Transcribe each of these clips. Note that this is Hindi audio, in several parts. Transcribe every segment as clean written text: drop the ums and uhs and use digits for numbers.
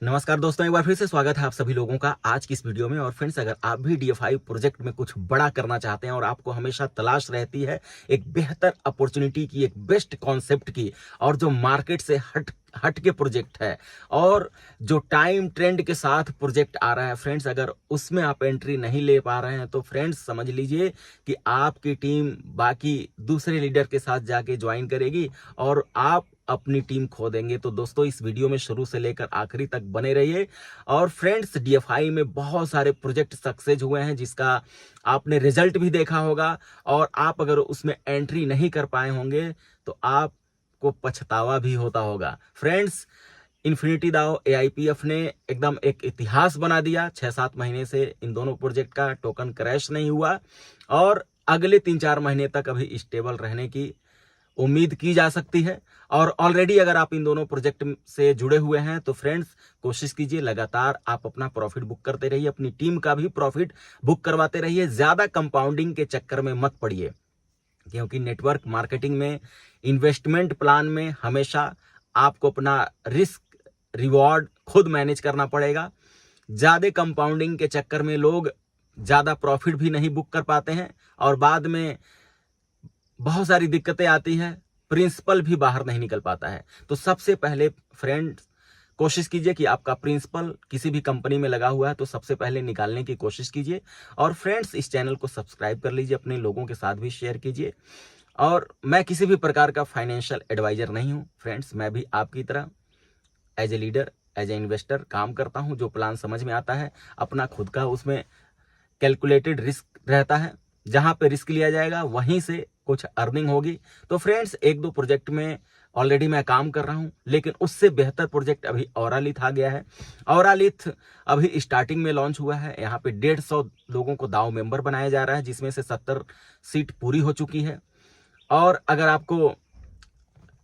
नमस्कार दोस्तों, एक बार फिर से स्वागत है आप सभी लोगों का आज की इस वीडियो में। और फ्रेंड्स, अगर आप भी DFI प्रोजेक्ट में कुछ बड़ा करना चाहते हैं और आपको हमेशा तलाश रहती है एक बेहतर अपॉर्चुनिटी की, एक बेस्ट कॉन्सेप्ट की, और जो मार्केट से हट के प्रोजेक्ट है और जो टाइम ट्रेंड के साथ प्रोजेक्ट आ रहा है, फ्रेंड्स अगर उसमें आप एंट्री नहीं ले पा रहे हैं तो फ्रेंड्स समझ लीजिए कि आपकी टीम बाकी दूसरे लीडर के साथ जाके ज्वाइन करेगी और आप अपनी टीम खो देंगे। तो दोस्तों, इस वीडियो में शुरू से लेकर आखिरी तक बने रहिए। और फ्रेंड्स, DFI में बहुत सारे प्रोजेक्ट सक्सेस हुए हैं जिसका आपने रिजल्ट भी देखा होगा, और आप अगर उसमें एंट्री नहीं कर पाए होंगे तो आपको पछतावा भी होता होगा। फ्रेंड्स, इन्फिनिटी दाओ AIPF ने एकदम एक इतिहास बना दिया। 6-7 महीने से इन दोनों प्रोजेक्ट का टोकन क्रैश नहीं हुआ और अगले 3-4 महीने तक अभी स्टेबल रहने की उम्मीद की जा सकती है। और ऑलरेडी अगर आप इन दोनों प्रोजेक्ट से जुड़े हुए हैं तो फ्रेंड्स कोशिश कीजिए, लगातार आप अपना प्रॉफिट बुक करते रहिए, अपनी टीम का भी प्रॉफिट बुक करवाते रहिए। ज्यादा कंपाउंडिंग के चक्कर में मत पड़िए, क्योंकि नेटवर्क मार्केटिंग में, इन्वेस्टमेंट प्लान में हमेशा आपको अपना रिस्क रिवॉर्ड खुद मैनेज करना पड़ेगा। ज्यादा कंपाउंडिंग के चक्कर में लोग ज्यादा प्रॉफिट भी नहीं बुक कर पाते हैं और बाद में बहुत सारी दिक्कतें आती हैं, प्रिंसिपल भी बाहर नहीं निकल पाता है। तो सबसे पहले फ्रेंड्स कोशिश कीजिए कि आपका प्रिंसिपल किसी भी कंपनी में लगा हुआ है तो सबसे पहले निकालने की कोशिश कीजिए। और फ्रेंड्स, इस चैनल को सब्सक्राइब कर लीजिए, अपने लोगों के साथ भी शेयर कीजिए। और मैं किसी भी प्रकार का फाइनेंशियल एडवाइजर नहीं हूं फ्रेंड्स, मैं भी आपकी तरह as a leader, as a investor काम करता हूं। जो प्लान समझ में आता है, अपना खुद का उसमें कैलकुलेटेड रिस्क रहता है, जहां पे रिस्क लिया जाएगा वहीं से कुछ अर्निंग होगी। तो फ्रेंड्स, 1-2 प्रोजेक्ट में ऑलरेडी मैं काम कर रहा हूं, लेकिन उससे बेहतर प्रोजेक्ट अभी औरालिथ आ गया है। औरालिथ अभी स्टार्टिंग में लॉन्च हुआ है। यहाँ पे 150 लोगों को दाव मेंबर बनाया जा रहा है, जिसमें से 70 सीट पूरी हो चुकी है। और अगर आपको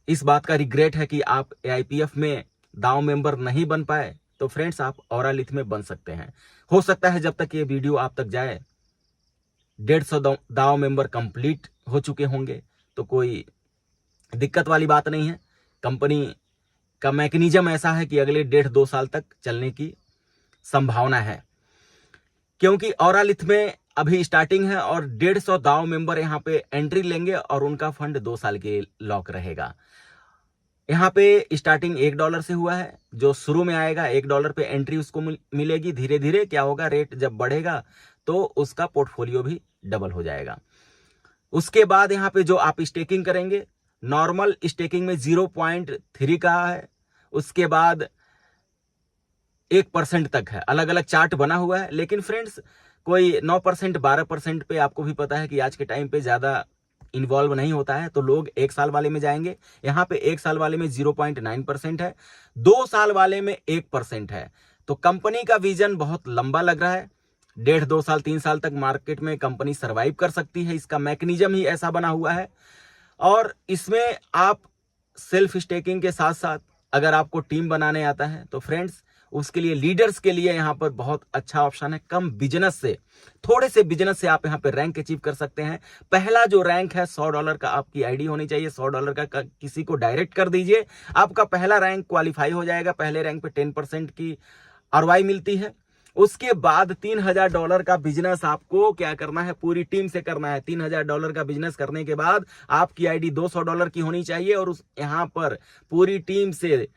इस बात का रिग्रेट है कि आप AIPF में दाव मेंबर नहीं बन पाए तो फ्रेंड्स आप औरालिथ में बन सकते हैं। हो सकता है जब तक ये वीडियो आप तक जाए 150 दाव मेंबर कंप्लीट हो चुके होंगे, तो कोई दिक्कत वाली बात नहीं है। कंपनी का मैकेनिज्म ऐसा है कि अगले 1.5-2 साल तक चलने की संभावना है, क्योंकि औरालिथ में अभी स्टार्टिंग है और 150 दाव मेंबर यहाँ पे एंट्री लेंगे और उनका फंड 2 साल के लॉक रहेगा। यहाँ पे स्टार्टिंग $1 से हुआ है, जो शुरू में आएगा $1 पे एंट्री उसको मिलेगी। धीरे धीरे क्या होगा, रेट जब बढ़ेगा तो उसका पोर्टफोलियो भी डबल हो जाएगा। उसके बाद यहाँ पे जो आप स्टेकिंग करेंगे, नॉर्मल स्टेकिंग में 0.3 का है, उसके बाद 1% तक है। अलग अलग चार्ट बना हुआ है, लेकिन फ्रेंड्स कोई 9%, 12% पे आपको भी पता है कि आज के टाइम पे ज्यादा इन्वॉल्व नहीं होता है, तो लोग 1 साल वाले में जाएंगे। यहाँ पे 1 साल वाले में 0.9% है, 2 साल वाले में 1% है। तो कंपनी का विजन बहुत लंबा लग रहा है। 1.5-2 साल, 3 साल तक मार्केट में कंपनी सरवाइव कर सकती है। इसका मैकेनिज्म ही ऐसा बना हुआ है। और इसमें आप सेल्फ स्टेकिंग के साथ साथ अगर आपको टीम बनाने आता है तो फ्रेंड्स उसके लिए, लीडर्स के लिए यहाँ पर बहुत अच्छा ऑप्शन है। कम बिजनेस से, थोड़े से बिजनेस से आप यहाँ पे रैंक अचीव कर सकते हैं। पहला जो रैंक है $100 का आपकी आईडी होनी चाहिए। $100 का किसी को डायरेक्ट कर दीजिए, आपका पहला रैंक क्वालिफाई हो जाएगा। पहले रैंक पे 10% की ROI मिलती है। उसके बाद $3000 का बिजनेस आपको क्या करना है, पूरी टीम से करना है। $3000 का बिजनेस करने के बाद आपकी आईडी $200 की होनी चाहिए और उस यहाँ पर पूरी टीम से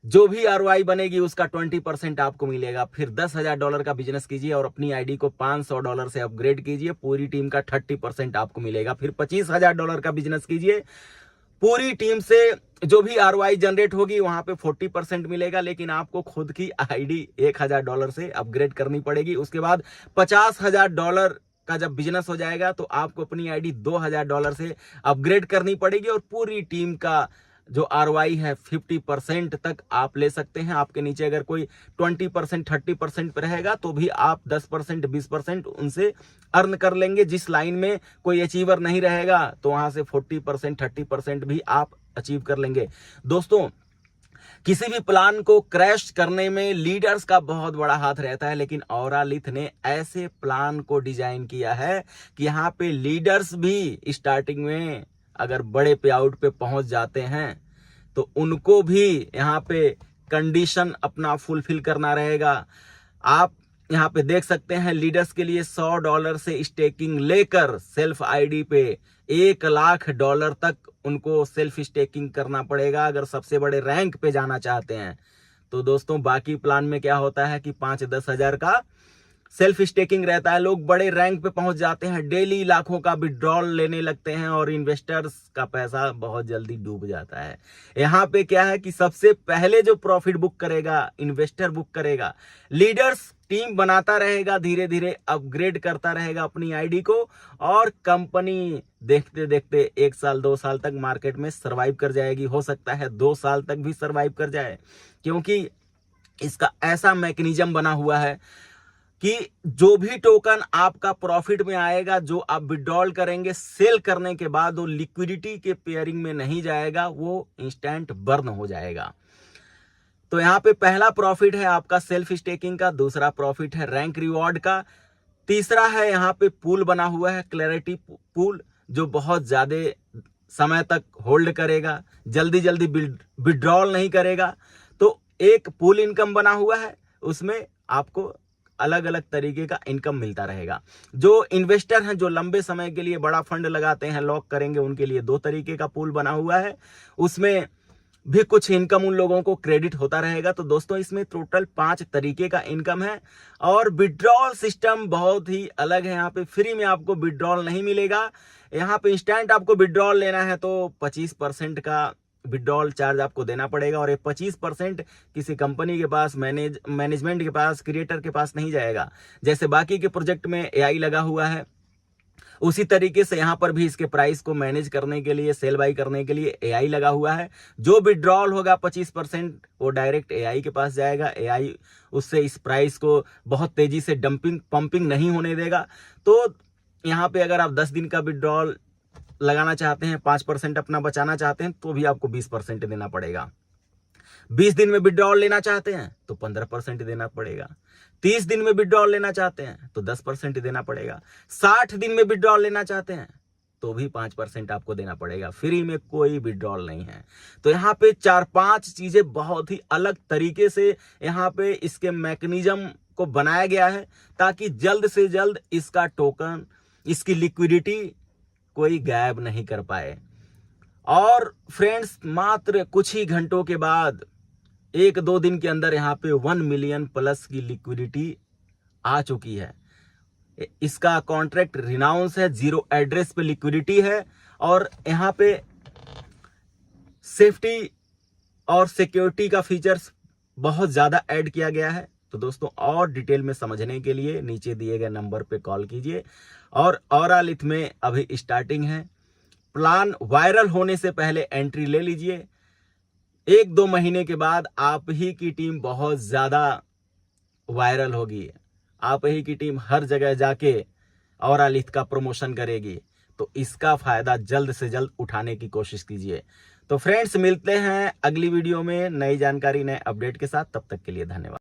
जो भी ROI बनेगी उसका 20% आपको मिलेगा। फिर $10,000 का बिजनेस कीजिए और अपनी आईडी को $500 से अपग्रेड कीजिए, पूरी टीम का 30% आपको मिलेगा। फिर $25,000 का बिजनेस कीजिए, पूरी टीम से जो भी ROI जनरेट होगी वहां पे 40% मिलेगा, लेकिन आपको खुद की आईडी $1,000 से अपग्रेड करनी पड़ेगी। उसके बाद $50,000 का जब बिजनेस हो जाएगा तो आपको अपनी आईडी $2,000 से अपग्रेड करनी पड़ेगी और पूरी टीम का जो ROI है 50% तक आप ले सकते हैं। आपके नीचे अगर कोई 20%, 30% पे रहेगा तो भी आप 10%, 20% उनसे अर्न कर लेंगे। जिस लाइन में कोई अचीवर नहीं रहेगा तो वहां से 40%, 30% भी आप अचीव कर लेंगे। दोस्तों, किसी भी प्लान को क्रैश करने में लीडर्स का बहुत बड़ा हाथ रहता है, लेकिन औरालिथ ने ऐसे प्लान को डिजाइन किया है कि यहाँ पे लीडर्स भी स्टार्टिंग में अगर बड़े पे आउट पे पहुंच जाते हैं तो उनको भी यहाँ पे कंडीशन अपना फुलफिल करना रहेगा। आप यहाँ पे देख सकते हैं लीडर्स के लिए $100 से स्टेकिंग लेकर सेल्फ आईडी पे $1 लाख तक उनको सेल्फ स्टेकिंग करना पड़ेगा अगर सबसे बड़े रैंक पे जाना चाहते हैं। तो दोस्तों बाकी प्लान में क्या होता है कि 5-10 हजार का सेल्फ स्टेकिंग रहता है। लोग बड़े रैंक पे पहुंच जाते हैं, डेली लाखों का विड्रॉल लेने लगते हैं और इन्वेस्टर्स का पैसा बहुत जल्दी डूब जाता है। यहाँ पे क्या है कि सबसे पहले जो प्रॉफिट बुक करेगा, इन्वेस्टर बुक करेगा। लीडर्स टीम बनाता रहेगा, धीरे धीरे अपग्रेड करता रहेगा अपनी आईडी को, और कंपनी देखते देखते 1 साल 2 साल तक मार्केट में सर्वाइव कर जाएगी। हो सकता है 2 साल तक भी सर्वाइव कर जाए, क्योंकि इसका ऐसा मैकेनिज्म बना हुआ है कि जो भी टोकन आपका प्रॉफिट में आएगा, जो आप विड्रॉल करेंगे सेल करने के बाद, वो लिक्विडिटी के पेयरिंग में नहीं जाएगा, वो इंस्टेंट बर्न हो जाएगा। तो यहाँ पे पहला प्रॉफिट है आपका सेल्फ स्टेकिंग का, दूसरा प्रॉफिट है रैंक रिवॉर्ड का, तीसरा है यहाँ पे पूल बना हुआ है क्लैरिटी पूल, जो बहुत ज्यादा समय तक होल्ड करेगा, जल्दी जल्दी विड्रॉल नहीं करेगा। तो एक पूल इनकम बना हुआ है, उसमें आपको अलग अलग तरीके का इनकम मिलता रहेगा। जो इन्वेस्टर हैं, जो लंबे समय के लिए बड़ा फंड लगाते हैं, लॉक करेंगे, उनके लिए 2 तरीके का पूल बना हुआ है, उसमें भी कुछ इनकम उन लोगों को क्रेडिट होता रहेगा। तो दोस्तों इसमें टोटल 5 तरीके का इनकम है, और विड्रॉल सिस्टम बहुत ही अलग है। यहाँ पे फ्री में आपको विड्रॉल नहीं मिलेगा। यहाँ पे इंस्टेंट आपको विड्रॉल लेना है तो 25% का विड्रॉल चार्ज आपको देना पड़ेगा, और ये 25% किसी कंपनी के पास, मैनेजमेंट के पास, क्रिएटर के पास नहीं जाएगा। जैसे बाकी के प्रोजेक्ट में एआई लगा हुआ है, उसी तरीके से यहाँ पर भी इसके प्राइस को मैनेज करने के लिए, सेल बाई करने के लिए एआई लगा हुआ है। जो विड्रॉल होगा 25% वो डायरेक्ट एआई के पास जाएगा। एआई उससे इस प्राइस को बहुत तेजी से पंपिंग नहीं होने देगा। तो यहाँ पे अगर आप 10 दिन का विड्रॉल लगाना चाहते हैं, 5% अपना बचाना चाहते हैं, तो भी आपको 20% देना पड़ेगा। 20 दिन में विड्रॉल लेना चाहते हैं तो 15% देना पड़ेगा। 30 दिन में विड्रॉल लेना चाहते हैं तो 10% देना पड़ेगा। 60 दिन में विड्रॉल लेना चाहते हैं तो भी 5% आपको देना पड़ेगा। फ्री में कोई विड्रॉल नहीं है। तो यहाँ पे 4-5 चीजें बहुत ही अलग तरीके से यहाँ पे इसके मैकेनिज्म को बनाया गया है, ताकि जल्द से जल्द इसका टोकन, इसकी लिक्विडिटी कोई गायब नहीं कर पाए। और फ्रेंड्स मात्र कुछ ही घंटों के बाद, 1-2 दिन के अंदर यहाँ पे 1 मिलियन प्लस की लिक्विडिटी आ चुकी है। इसका कॉन्ट्रैक्ट रिनाउंस है, 0 एड्रेस पे लिक्विडिटी है, और यहाँ पे सेफ्टी और सिक्योरिटी का फीचर्स बहुत ज्यादा ऐड किया गया है। तो दोस्तों और डिटेल में समझने के लिए नीचे दिए गए नंबर पे कॉल कीजिए। और ऑरालिथ में अभी स्टार्टिंग है, प्लान वायरल होने से पहले एंट्री ले लीजिए। 1-2 महीने के बाद आप ही की टीम बहुत ज्यादा वायरल होगी, आप ही की टीम हर जगह जाके ऑरालिथ का प्रमोशन करेगी। तो इसका फायदा जल्द से जल्द उठाने की कोशिश कीजिए। तो फ्रेंड्स मिलते हैं अगली वीडियो में नई जानकारी, नए अपडेट के साथ। तब तक के लिए धन्यवाद।